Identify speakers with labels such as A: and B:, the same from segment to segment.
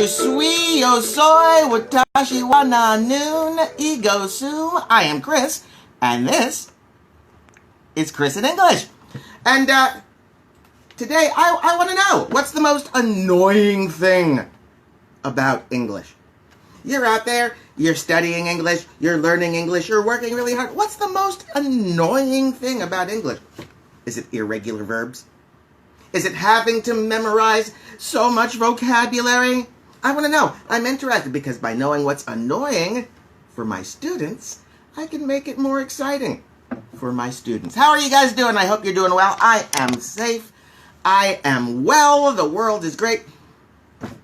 A: sui, yo soy, watashi wa na noon, ego su. I am Chris, and this is Chris in English. And today I want to know, what's the most annoying thing about English? You're out there, you're studying English, you're learning English, you're working really hard. What's the most annoying thing about English? Is it irregular verbs? Is it having to memorize so much vocabulary? I want to know. I'm interested because by knowing what's annoying for my students, I can make it more exciting for my students. How are you guys doing? I hope you're doing well. I am safe. I am well. The world is great.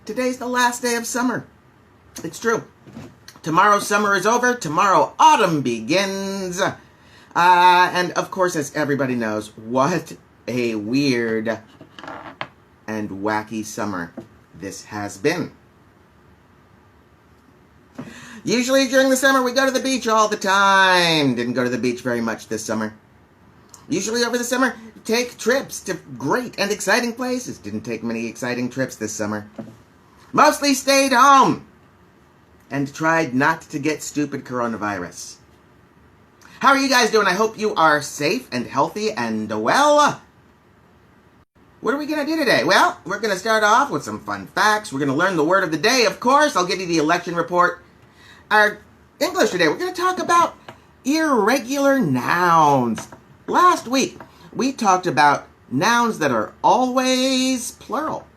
A: Today's the last day of summer. It's true. Tomorrow summer is over. Tomorrow autumn begins. And of course, as everybody knows, what a weird and wacky summer this has been. Usually during the summer, we go to the beach all the time. Didn't go to the beach very much this summer. Usually over the summer, take trips to great and exciting places. Didn't take many exciting trips this summer. Mostly stayed home and tried not to get stupid coronavirus. How are you guys doing? I hope you are safe and healthy and well. What are we going to do today? Well, we're going to start off with some fun facts. We're going to learn the word of the day, of course. I'll give you the election report. Our English today, we're going to talk about irregular nouns. Last week, we talked about nouns that are always plural.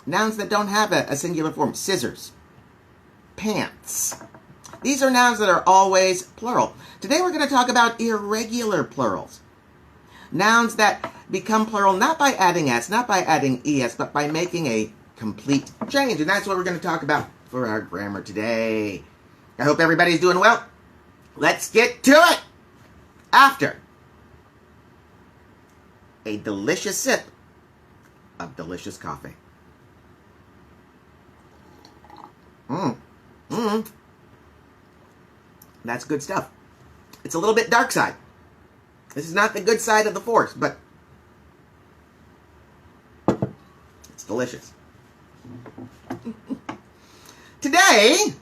A: Nouns that don't have a singular form. Scissors. Pants. These are nouns that are always plural. Today we're going to talk about irregular plurals. Nouns that become plural not by adding s, not by adding es, but by making a complete change. And that's what we're going to talk about for our grammar today. I hope everybody's doing well. Let's get to it. After a delicious sip of delicious coffee. That's good stuff. It's a little bit dark side. This is not the good side of the force, but it's delicious. Today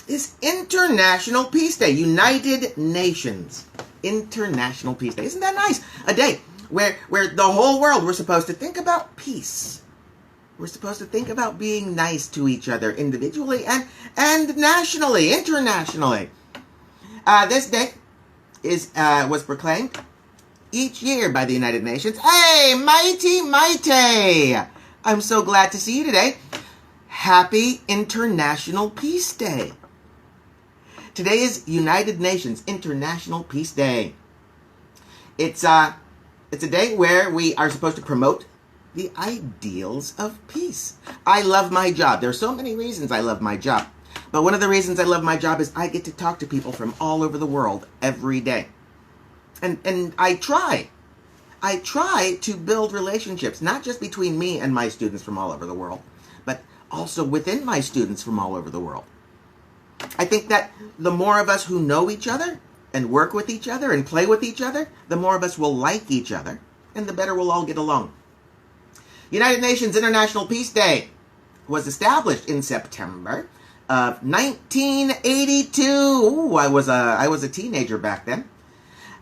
A: is International Peace Day. United Nations International Peace Day. Isn't that nice? A day where the whole world, we're supposed to think about peace. We're supposed to think about being nice to each other individually and nationally, internationally. This day was proclaimed each year by the United Nations. Hey, mighty! I'm so glad to see you today. Happy International Peace Day. Today is United Nations International Peace Day. It's a day where we are supposed to promote the ideals of peace. I love my job. There are so many reasons I love my job. But one of the reasons I love my job is I get to talk to people from all over the world every day. And I try to build relationships, not just between me and my students from all over the world, but also within my students from all over the world. I think that the more of us who know each other and work with each other and play with each other, the more of us will like each other, and the better we'll all get along. United Nations International Peace Day was established in September of 1982. Ooh, I was a teenager back then.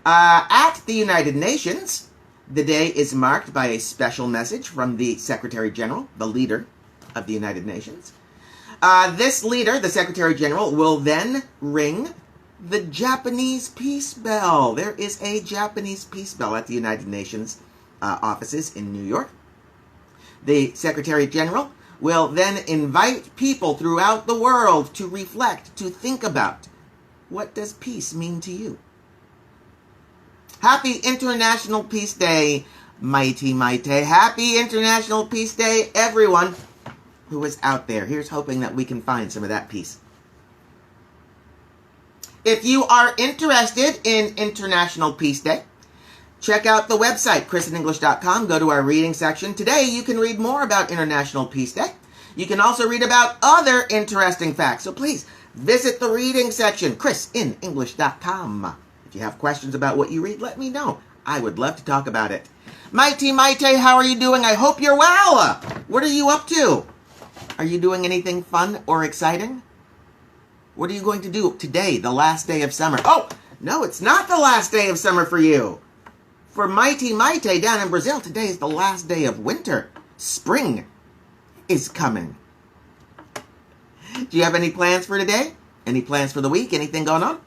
A: At the United Nations, the day is marked by a special message from the Secretary General, the leader of the United Nations. This leader, the Secretary General, will then ring the Japanese peace bell. There is a Japanese peace bell at the United Nations offices in New York. The Secretary General will then invite people throughout the world to reflect, to think about, what does peace mean to you? Happy International Peace Day, mighty. Happy International Peace Day, everyone who is out there. Here's hoping that we can find some of that peace. If you are interested in International Peace Day, check out the website, ChrisinEnglish.com. Go to our reading section. Today, you can read more about International Peace Day. You can also read about other interesting facts. So please, visit the reading section, ChrisinEnglish.com. If you have questions about what you read, let me know. I would love to talk about it. Mighty, how are you doing? I hope you're well. What are you up to? Are you doing anything fun or exciting? What are you going to do today, the last day of summer? Oh, no, it's not the last day of summer for you. For Mighty Maite down in Brazil, today is the last day of winter. Spring is coming. Do you have any plans for today? Any plans for the week? Anything going on?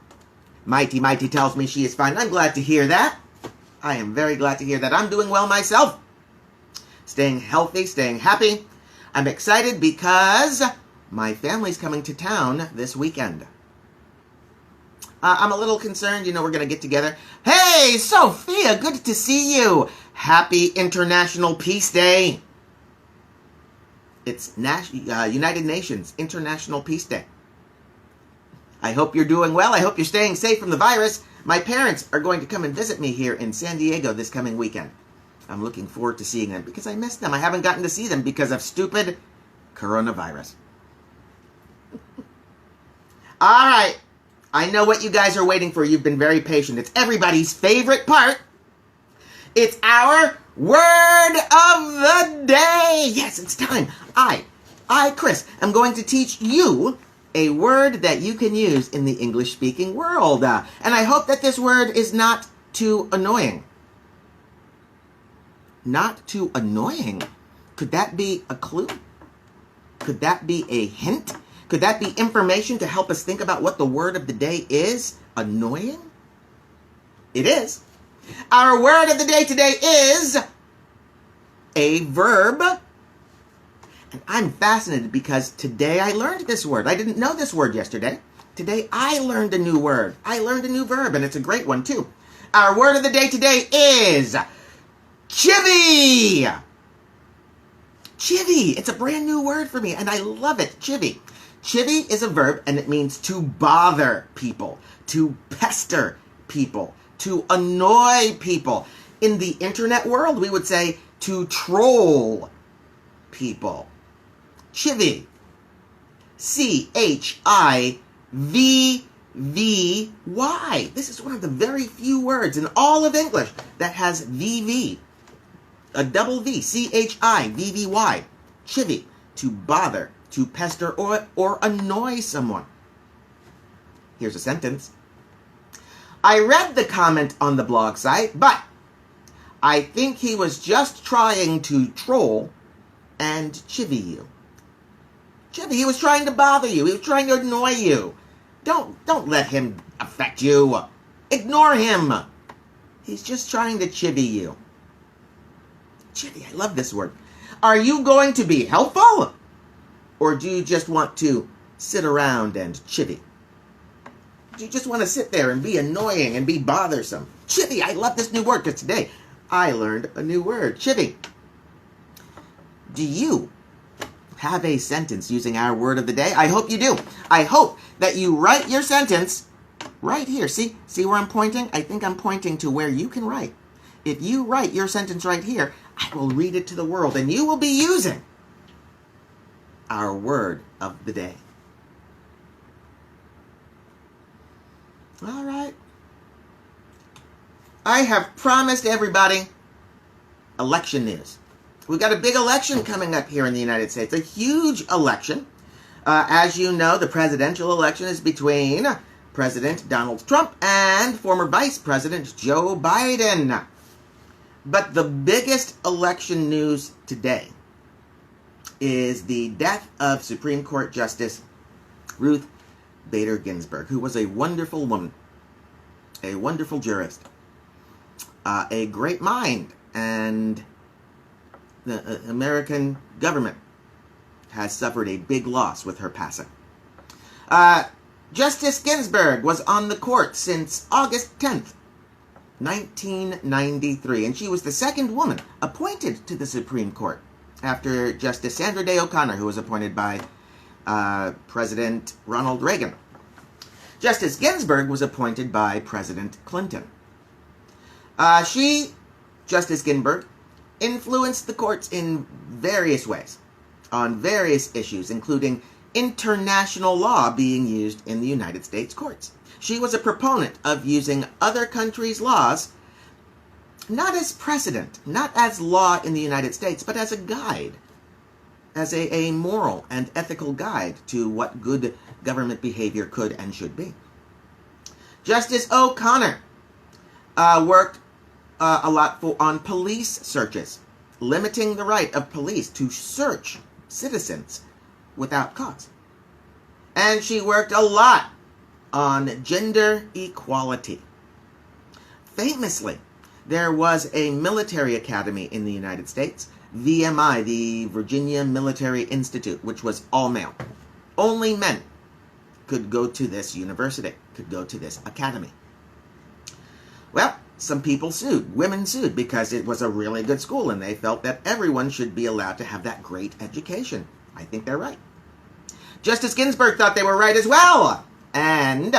A: Mighty Maite tells me she is fine. I'm glad to hear that. I am very glad to hear that. I'm doing well myself. Staying healthy, staying happy. I'm excited because my family's coming to town this weekend. I'm a little concerned. We're going to get together. Hey, Sophia, good to see you. Happy International Peace Day. It's United Nations International Peace Day. I hope you're doing well. I hope you're staying safe from the virus. My parents are going to come and visit me here in San Diego this coming weekend. I'm looking forward to seeing them because I miss them. I haven't gotten to see them because of stupid coronavirus. All right. I know what you guys are waiting for. You've been very patient. It's everybody's favorite part. It's our word of the day. Yes, it's time. I, Chris, am going to teach you a word that you can use in the English-speaking world. And I hope that this word is not too annoying. Not too annoying? Could that be a clue? Could that be a hint? Could that be information to help us think about what the word of the day is? Annoying? It is. Our word of the day today is a verb. And I'm fascinated because today I learned this word. I didn't know this word yesterday. Today I learned a new word. I learned a new verb, and it's a great one too. Our word of the day today is chivvy. Chivvy. It's a brand new word for me, and I love it. Chivvy. Chivvy is a verb, and it means to bother people, to pester people, to annoy people. In the internet world, we would say to troll people. Chivvy. C-H-I-V-V-Y. This is one of the very few words in all of English that has VV. A double V. C-H-I-V-V-Y. Chivvy. To bother, to pester, or annoy someone. Here's a sentence. I read the comment on the blog site, but I think he was just trying to troll and chivvy you. Chivvy, he was trying to bother you. He was trying to annoy you. Don't let him affect you. Ignore him. He's just trying to chivvy you. Chivvy, I love this word. Are you going to be helpful? Or do you just want to sit around and chivvy? Do you just want to sit there and be annoying and be bothersome? Chivvy, I love this new word because today I learned a new word. Chivvy. Do you have a sentence using our word of the day? I hope you do. I hope that you write your sentence right here. See where I'm pointing? I think I'm pointing to where you can write. If you write your sentence right here, I will read it to the world, and you will be using our word of the day. All right. I have promised everybody election news. We've got a big election coming up here in the United States, a huge election. As you know, the presidential election is between President Donald Trump and former Vice President Joe Biden. But the biggest election news today is the death of Supreme Court Justice Ruth Bader Ginsburg, who was a wonderful woman, a wonderful jurist, a great mind, and the American government has suffered a big loss with her passing. Justice Ginsburg was on the court since August 10th, 1993, and she was the second woman appointed to the Supreme Court after Justice Sandra Day O'Connor, who was appointed by President Ronald Reagan. Justice Ginsburg was appointed by President Clinton. Justice Ginsburg, influenced the courts in various ways, on various issues, including international law being used in the United States courts. She was a proponent of using other countries' laws not as precedent, not as law in the United States, but as a guide as a moral and ethical guide to what good government behavior could and should be. Justice O'Connor worked a lot on police searches, limiting the right of police to search citizens without cause. And she worked a lot on gender equality. Famously, there was a military academy in the United States, VMI, the Virginia Military Institute, which was all male. Only men could go to this university, could go to this academy. Well, some people sued, women sued, because it was a really good school and they felt that everyone should be allowed to have that great education. I think they're right. Justice Ginsburg thought they were right as well. And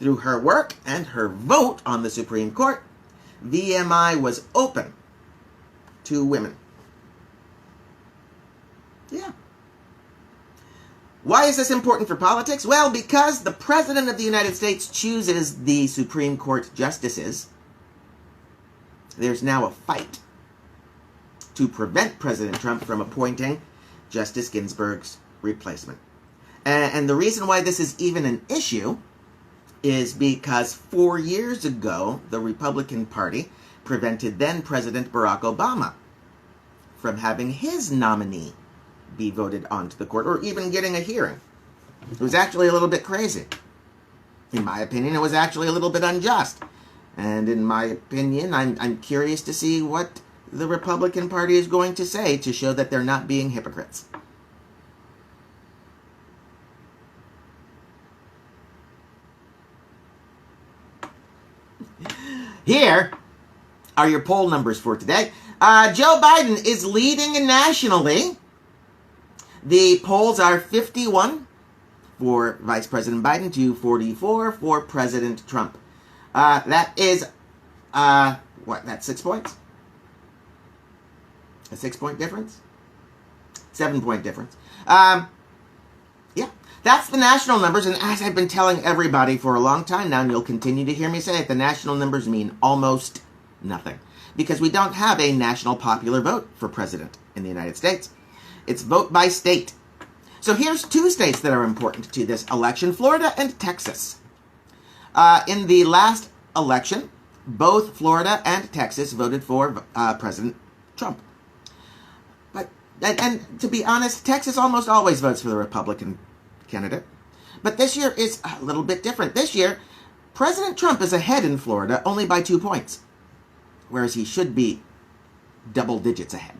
A: through her work and her vote on the Supreme Court, VMI was open to women. Yeah. Why is this important for politics? Well, because the President of the United States chooses the Supreme Court justices, there's now a fight to prevent President Trump from appointing Justice Ginsburg's replacement. And the reason why this is even an issue is because 4 years ago, the Republican Party prevented then President Barack Obama from having his nominee be voted onto the court, or even getting a hearing. It was actually a little bit crazy. In my opinion, it was actually a little bit unjust. And in my opinion, I'm curious to see what the Republican Party is going to say to show that they're not being hypocrites. Here are your poll numbers for today. Joe Biden is leading nationally. The polls are 51 for Vice President Biden to 44 for President Trump. That is, that's 6 points? A 6-point difference? 7-point difference. Yeah, that's the national numbers, and as I've been telling everybody for a long time now, and you'll continue to hear me say it, the national numbers mean almost nothing. Because we don't have a national popular vote for president in the United States. It's vote by state. So here's 2 states that are important to this election, Florida and Texas. In the last election, both Florida and Texas voted for President Trump. But and to be honest, Texas almost always votes for the Republican candidate. But this year is a little bit different. This year, President Trump is ahead in Florida only by 2 points, whereas he should be double digits ahead.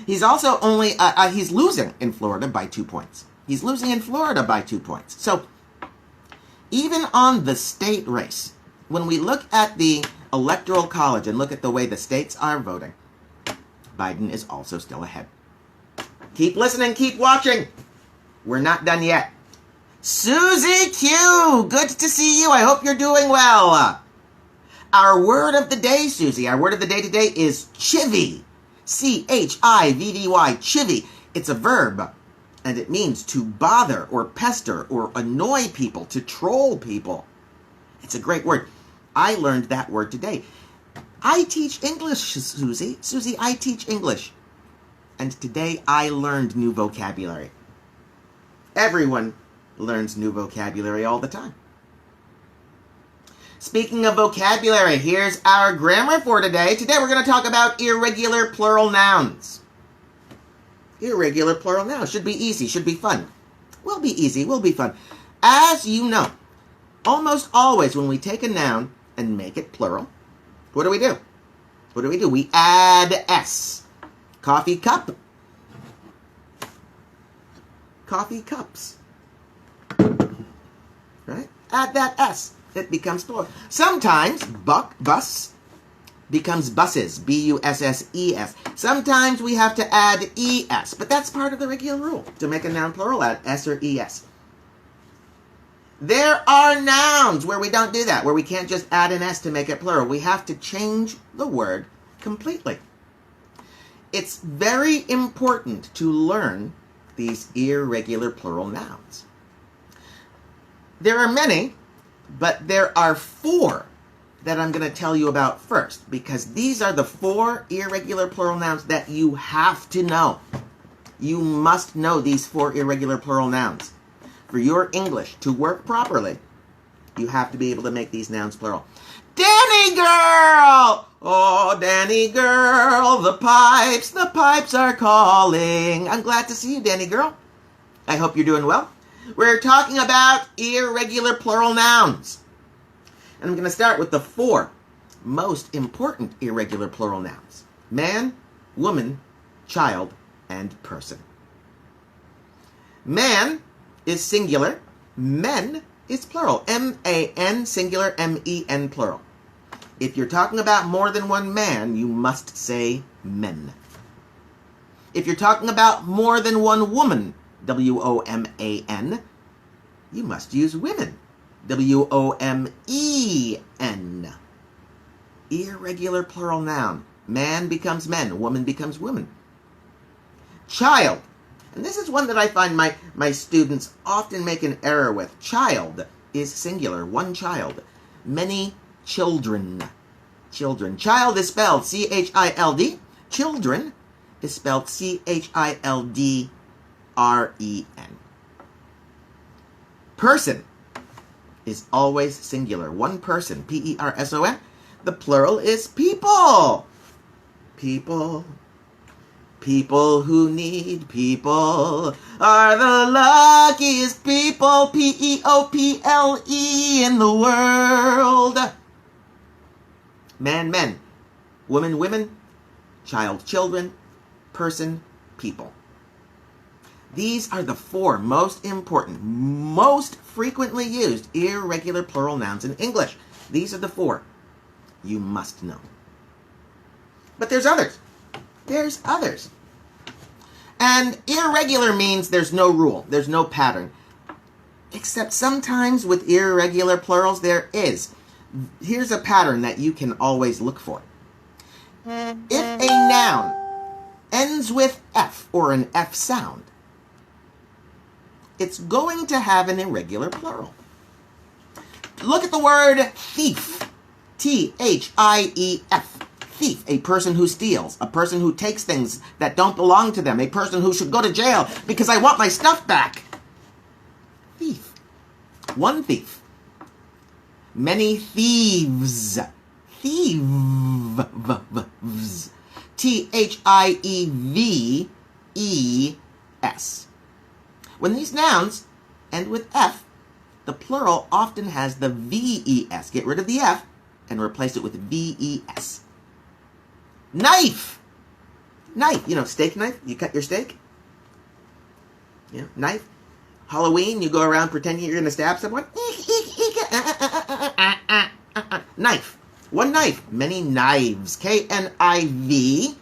A: He's also only, he's losing in Florida by 2 points. He's losing in Florida by 2 points. So, even on the state race, when we look at the Electoral College and look at the way the states are voting, Biden is also still ahead. Keep listening, keep watching. We're not done yet. Susie Q, good to see you. I hope you're doing well. Our word of the day, Susie, our word of the day today is chivvy. C-H-I-V-V-Y, chivvy. It's a verb, and it means to bother or pester or annoy people, to troll people. It's a great word. I learned that word today. I teach English, Susie. Susie, I teach English. And today I learned new vocabulary. Everyone learns new vocabulary all the time. Speaking of vocabulary, here's our grammar for today. Today we're going to talk about irregular plural nouns. Irregular plural nouns. Should be easy, should be fun. Will be easy, will be fun. As you know, almost always when we take a noun and make it plural, what do we do? What do? We add S. Coffee cup. Coffee cups. Right? Add that S. It becomes plural. Sometimes bus becomes buses, B-U-S-S-E-S. Sometimes we have to add E-S, but that's part of the regular rule. To make a noun plural, add S or E-S. There are nouns where we don't do that, where we can't just add an S to make it plural. We have to change the word completely. It's very important to learn these irregular plural nouns. There are many, but there are 4 that I'm going to tell you about first, because these are the 4 irregular plural nouns that you have to know You must know these 4 irregular plural nouns. For your English to work properly, you have to be able to make these nouns plural. Danny girl! Oh, Danny girl, the pipes are calling. I'm glad to see you, Danny girl. I hope you're doing well. We're talking about irregular plural nouns. And I'm going to start with the 4 most important irregular plural nouns. Man, woman, child, and person. Man is singular. Men is plural. M-A-N, singular, M-E-N, plural. If you're talking about more than one man, you must say men. If you're talking about more than one woman, W-O-M-A-N, you must use women. W-O-M-E-N. Irregular plural noun. Man becomes men. Woman becomes woman. Child. And this is one that I find my students often make an error with. Child is singular. One child. Many children. Children. Child is spelled C-H-I-L-D. Children is spelled C-H-I-L-D-R-E-N. Person is always singular. One person. P-E-R-S-O-N. The plural is people. People. People who need people are the luckiest people, P-E-O-P-L-E, in the world. Man, men. Woman, women. Child, children. Person, people. These are the 4 most important, most frequently used irregular plural nouns in English. These are the 4 you must know. But there's others. There's others. And irregular means there's no rule. There's no pattern. Except sometimes with irregular plurals there is. Here's a pattern that you can always look for. If a noun ends with F or an F sound, it's going to have an irregular plural. Look at the word thief. T-H-I-E-F. Thief, a person who steals, a person who takes things that don't belong to them, a person who should go to jail because I want my stuff back. Thief. One thief. Many thieves. Thieves. T-H-I-E-V-E-S. When these nouns end with F, the plural often has the V-E-S. Get rid of the F and replace it with V-E-S. Knife. Knife. You know, steak knife. You cut your steak. You know, knife. Halloween, you go around pretending you're going to stab someone. Knife. One knife. Many knives. K-N-I-V-E-S.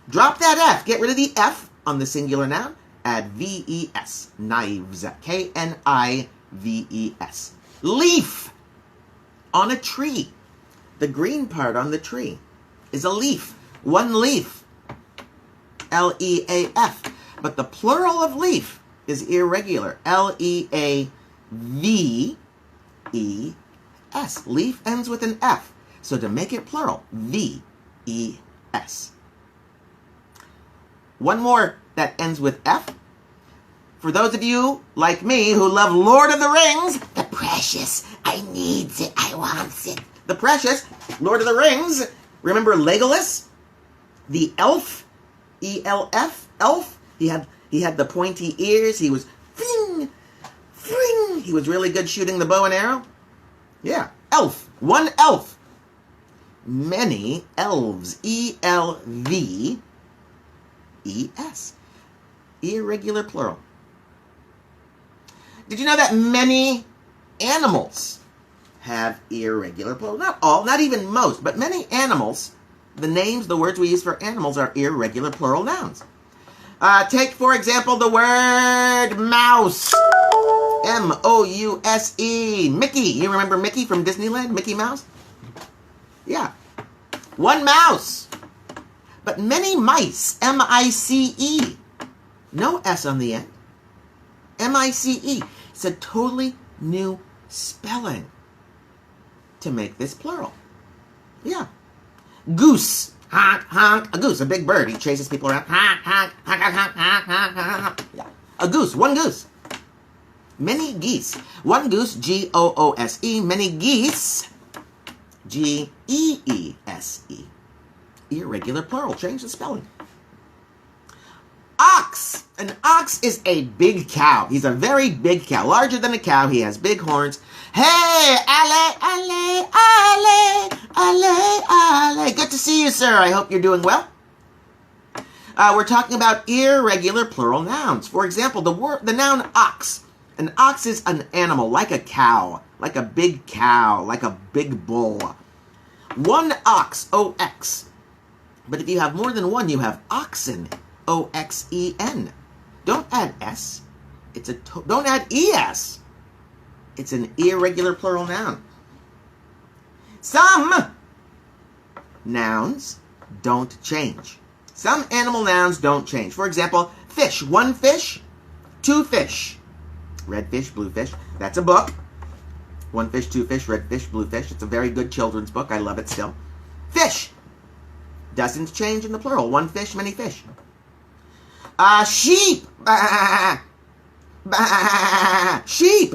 A: Drop that F. Get rid of the F on the singular noun. Add V-E-S. Knives. K-N-I-V-E-S. Leaf. On a tree. The green part on the tree is a leaf. One leaf. L-E-A-F. But the plural of leaf is irregular. L-E-A-V-E-S. Leaf ends with an F. So to make it plural, V-E-S. One more that ends with F. For those of you like me who love Lord of the Rings, the precious, I needs it, I wants it. The precious, Lord of the Rings. Remember Legolas? The elf? E-L-F? Elf? He had the pointy ears. He was fling, fling. He was really good shooting the bow and arrow. Yeah, elf. One elf. Many elves. E-L-V-E-S. Irregular plural. Did you know that many animals have irregular plural? Not all, not even most, but many animals, the names, the words we use for animals are irregular plural nouns. Take, for example, the word mouse. M-O-U-S-E. Mickey. You remember Mickey from Disneyland? Mickey Mouse? Yeah. One mouse. But many mice. M-I-C-E. No S on the end. M-I-C-E. It's a totally new spelling to make this plural. Yeah. Goose. Honk, honk. A goose, a big bird. He chases people around. Honk, honk, honk, honk, honk, honk, honk, honk. Yeah. A goose, one goose. Many geese. One goose, Goose. Many geese, Geese. Irregular plural. Change the spelling. Ox. An ox is a big cow. He's a very big cow. Larger than a cow. He has big horns. Hey, ale, ale, ale, ale, ale. Good to see you, sir. I hope you're doing well. We're talking about irregular plural nouns. For example, the noun ox. An ox is an animal, like a cow, like a big cow, like a big bull. One ox, O-X. But if you have more than one, you have oxen, O-X-E-N. Don't add S. Don't add E-S. It's an irregular plural noun. Some nouns don't change. Some animal nouns don't change. For example, fish. One fish, two fish. Red fish, blue fish. That's a book. One fish, two fish, red fish, blue fish. It's a very good children's book. I love it still. Fish doesn't change in the plural. One fish, many fish. Sheep. Sheep.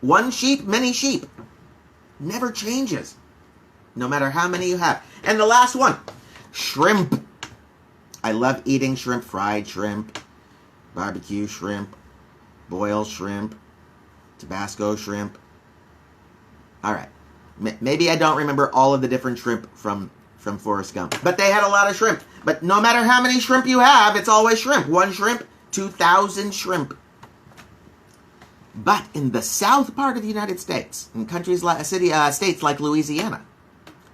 A: One sheep, many sheep. Never changes, no matter how many you have. And the last one, shrimp. I love eating shrimp, fried shrimp, barbecue shrimp, boiled shrimp, Tabasco shrimp. All right. Maybe I don't remember all of the different shrimp from Forrest Gump, but they had a lot of shrimp. But no matter how many shrimp you have, it's always shrimp. One shrimp, 2,000 shrimp. But in the south part of the United States, in states like Louisiana,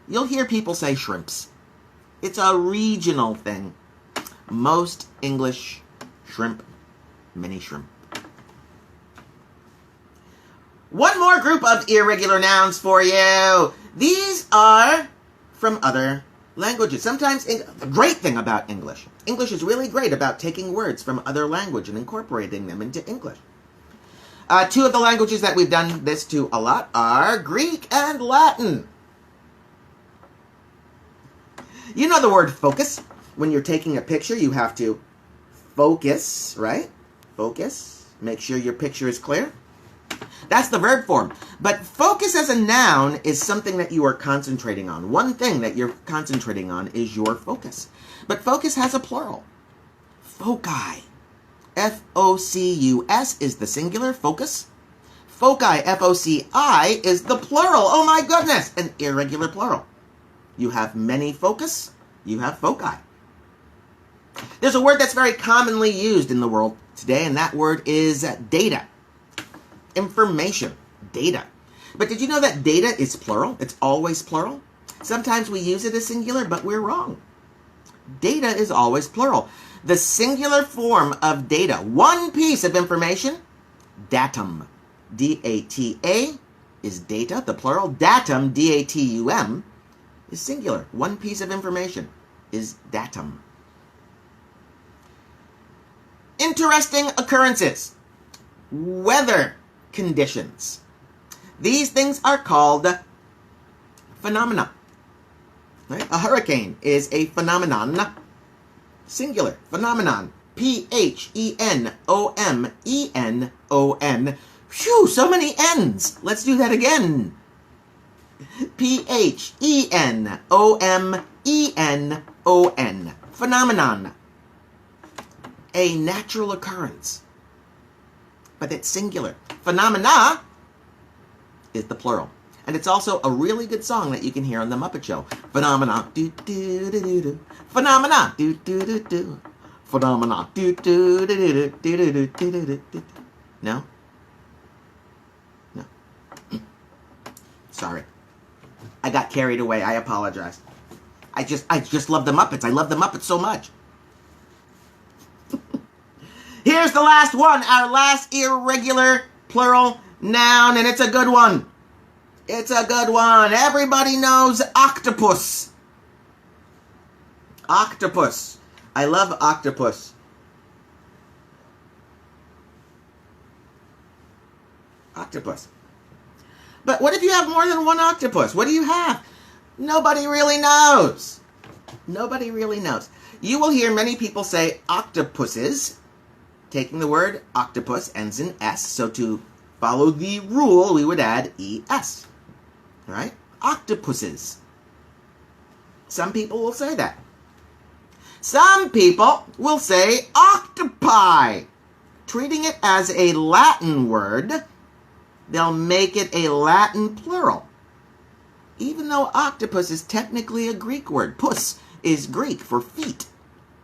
A: you'll hear people say shrimps. It's a regional thing. Most English, shrimp, many shrimp. One more group of irregular nouns for you. These are from other languages. Sometimes, the great thing about English is really great about taking words from other language and incorporating them into English. Two of the languages that we've done this to a lot are Greek and Latin. You know the word focus. When you're taking a picture, you have to focus, right? Focus. Make sure your picture is clear. That's the verb form. But focus as a noun is something that you are concentrating on. One thing that you're concentrating on is your focus. But focus has a plural. Foci. F-O-C-U-S is the singular, focus. Foci, F-O-C-I, is the plural. Oh my goodness! An irregular plural. You have many focus, you have foci. There's a word that's very commonly used in the world today, and that word is data. Information. Data. But did you know that data is plural? It's always plural. Sometimes we use it as singular, but we're wrong. Data is always plural. The singular form of data, one piece of information, datum. D-A-T-A is data, the plural. Datum, D-A-T-U-M, is singular. One piece of information is datum. Interesting occurrences. Weather conditions. These things are called phenomena. Right? A hurricane is a phenomenon. Singular. Phenomenon. P-H-E-N-O-M-E-N-O-N. Phew, so many N's. Let's do that again. P-H-E-N-O-M-E-N-O-N. Phenomenon. A natural occurrence. But it's singular. Phenomena is the plural. And it's also a really good song that you can hear on The Muppet Show. Phenomena, do-do-do-do-do. Phenomena, do-do-do-do. Phenomena, do-do-do-do-do-do-do-do-do. No? No. Sorry. I got carried away. I apologize. I just love the Muppets. I love the Muppets so much. Here's the last one. Our last irregular plural noun, and it's a good one. It's a good one. Everybody knows octopus. Octopus. I love octopus. Octopus. But what if you have more than one octopus? What do you have? Nobody really knows. Nobody really knows. You will hear many people say octopuses. Taking the word octopus ends in S, so to follow the rule, we would add ES. Right? Octopuses. Some people will say that. Some people will say octopi. Treating it as a Latin word, they'll make it a Latin plural. Even though octopus is technically a Greek word. Pus is Greek for feet,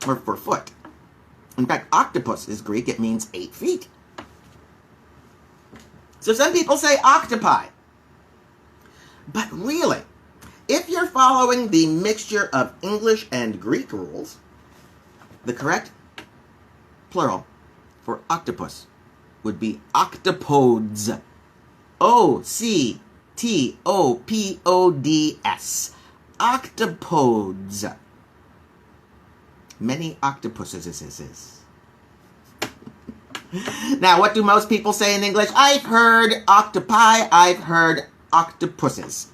A: or for foot. In fact, octopus is Greek. It means 8 feet. So some people say octopi. But really, if you're following the mixture of English and Greek rules, the correct plural for octopus would be octopods. O-C-T-O-P-O-D-S. Octopods. Many octopuses. Now, what do most people say in English? I've heard octopi, I've heard octopuses.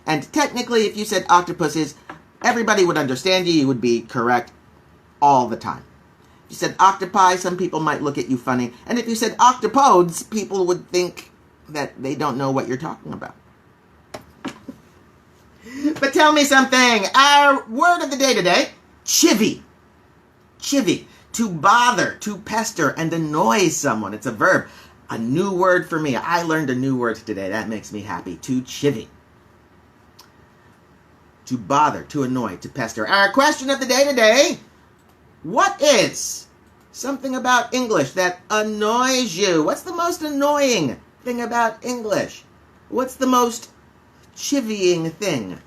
A: And technically, if you said octopuses, everybody would understand you. You would be correct all the time. If you said octopi, some people might look at you funny. And if you said octopods, people would think that they don't know what you're talking about. But tell me something. Our word of the day today, chivvy. Chivvy. To bother, to pester, and annoy someone. It's a verb. A new word for me. I learned a new word today. That makes me happy. To chivvy. To bother, to annoy, to pester. Our question of the day today, what is something about English that annoys you? What's the most annoying thing about English? What's the most chivying thing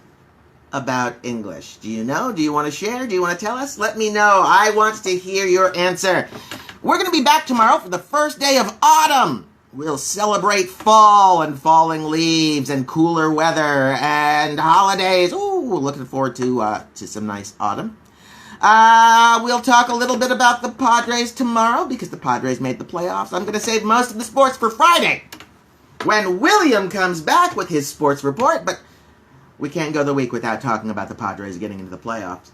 A: about English? Do you know? Do you want to share? Do you want to tell us? Let me know. I want to hear your answer. We're going to be back tomorrow for the first day of autumn. We'll celebrate fall and falling leaves and cooler weather and holidays. Ooh, looking forward to some nice autumn. We'll talk a little bit about the Padres tomorrow because the Padres made the playoffs. I'm going to save most of the sports for Friday when William comes back with his sports report, but we can't go the week without talking about the Padres getting into the playoffs.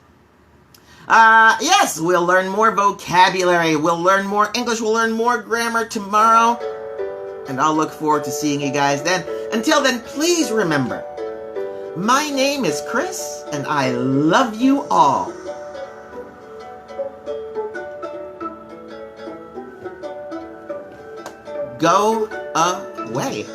A: Yes, we'll learn more vocabulary. We'll learn more English. We'll learn more grammar tomorrow. And I'll look forward to seeing you guys then. Until then, please remember, my name is Chris, and I love you all. Go away.